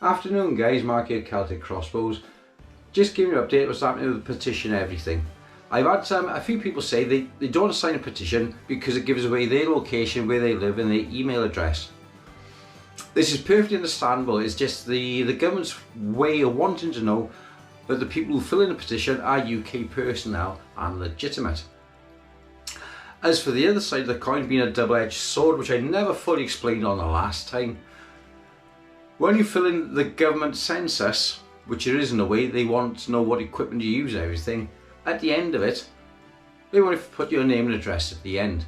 Afternoon guys, Mark here, Celtic Crossbows. Just giving you an update what's happening with the petition and everything. I've had a few people say they don't want to sign a petition because it gives away their location, where they live and their email address. This is perfectly understandable. It's just the government's way of wanting to know that the people who fill in the petition are UK personnel and legitimate. As for the other side of the coin being a double-edged sword, which I never fully explained on the last time, when you fill in the government census, which it is in a way, they want to know what equipment you use and everything. At the end of it, they want to put your name and address at the end.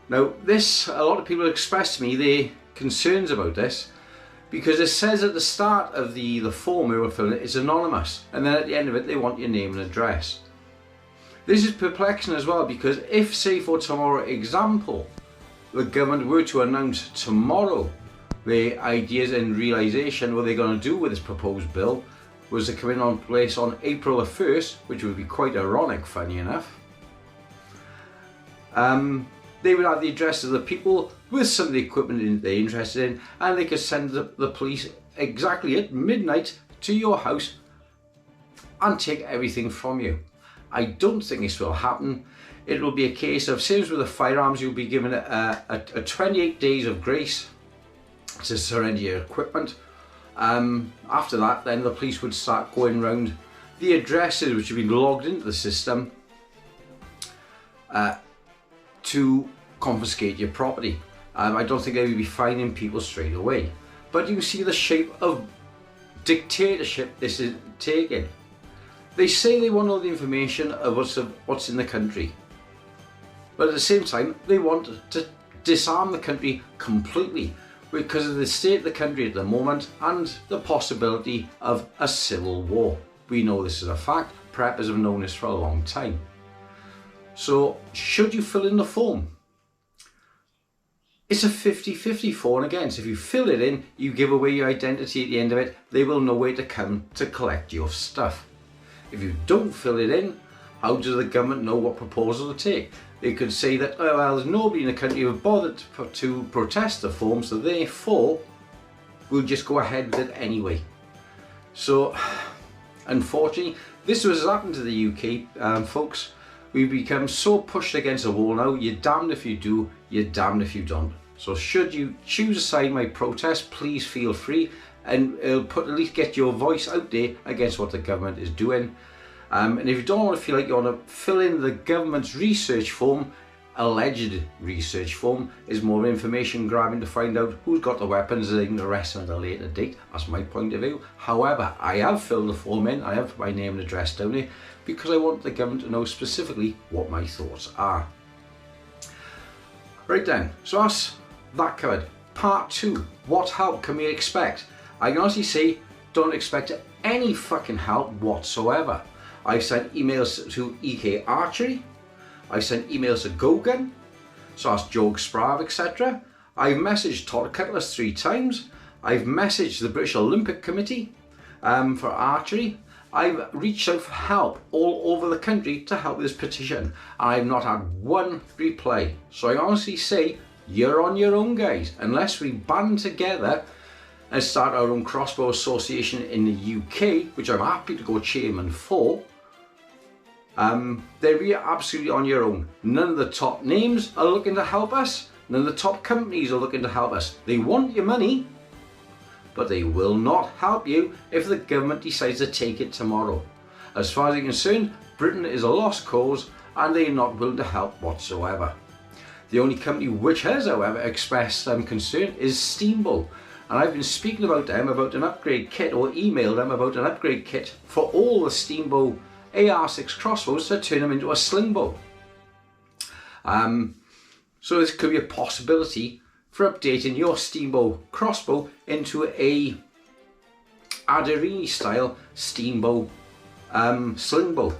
Now this, a lot of people expressed to me their concerns about this because it says at the start of the form we were filling it's anonymous, and then at the end of it they want your name and address. This is perplexing as well, because if, say for tomorrow example, the government were to announce tomorrow their ideas and realisation what they're going to do with this proposed bill was to come in on place on April the 1st, which would be quite ironic, funny enough. They would have the address of the people with some of the equipment they're interested in, and they could send the police exactly at midnight to your house and take everything from you. I don't think this will happen. It will be a case of, same as with the firearms, you'll be given a 28 days of grace to surrender your equipment. After that, then the police would start going round the addresses which have been logged into the system to confiscate your property. I don't think they would be fining people straight away, but you can see the shape of dictatorship this is taking. They say they want all the information of what's in the country, but at the same time they want to disarm the country completely because of the state of the country at the moment and the possibility of a civil war. We know this is a fact. Preppers have known this for a long time. So should you fill in the form? It's a 50-50 for and against. If you fill it in, you give away your identity at the end of it. They will know where to come to collect your stuff. If you don't fill it in, how does the government know what proposal to take? They could say that, oh, well, there's nobody in the country who bothered to protest the form, so therefore we'll just go ahead with it anyway. So unfortunately, this was happened to the UK, folks. We've become so pushed against the wall now. You're damned if you do, you're damned if you don't. So should you choose to sign my protest, please feel free, and it'll at least get your voice out there against what the government is doing. And if you don't want to feel like you want to fill in the government's research form, alleged research form is more information grabbing to find out who's got the weapons and the rest at a later date. That's my point of view. However, I have filled the form in, I have put my name and address down there because I want the government to know specifically what my thoughts are. Right then, so that's that covered. Part 2, what help can we expect? I can honestly say, don't expect any fucking help whatsoever. I've sent emails to EK Archery, I've sent emails to GoGun, so that's Jog Sprav, etc. I've messaged Todd Cutlass 3 times, I've messaged the British Olympic Committee for archery, I've reached out for help all over the country to help with this petition, and I've not had one reply. So I honestly say, you're on your own guys, unless we band together and start our own crossbow association in the UK, which I'm happy to go chairman for. Then we are absolutely on your own. None of the top names are looking to help us. None of the top companies are looking to help us. They want your money, but they will not help you if the government decides to take it tomorrow. As far as I'm concerned, Britain is a lost cause and they're not willing to help whatsoever. The only company which has, however, expressed concern is Steamboat. And I've been speaking about them about an upgrade kit, or emailed them about an upgrade kit for all the Steamboat AR6 crossbows to turn them into a sling bow. So this could be a possibility for updating your Steamboat crossbow into a Adarini style Steamboat sling bow.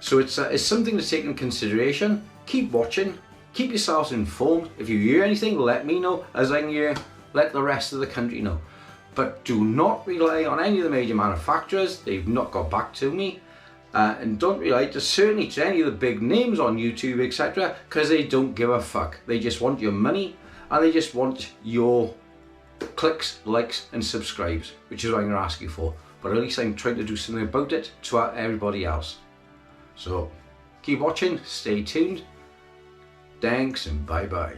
So it's something to take in consideration. Keep watching, keep yourselves informed. If you hear anything, let me know, as I can let the rest of the country know. But do not rely on any of the major manufacturers. They've not got back to me. And don't rely certainly to any of the big names on YouTube, etc., because they don't give a fuck. They just want your money and they just want your clicks, likes and subscribes, which is what I'm going to ask you for. But at least I'm trying to do something about it to everybody else. So keep watching, stay tuned. Thanks and bye bye.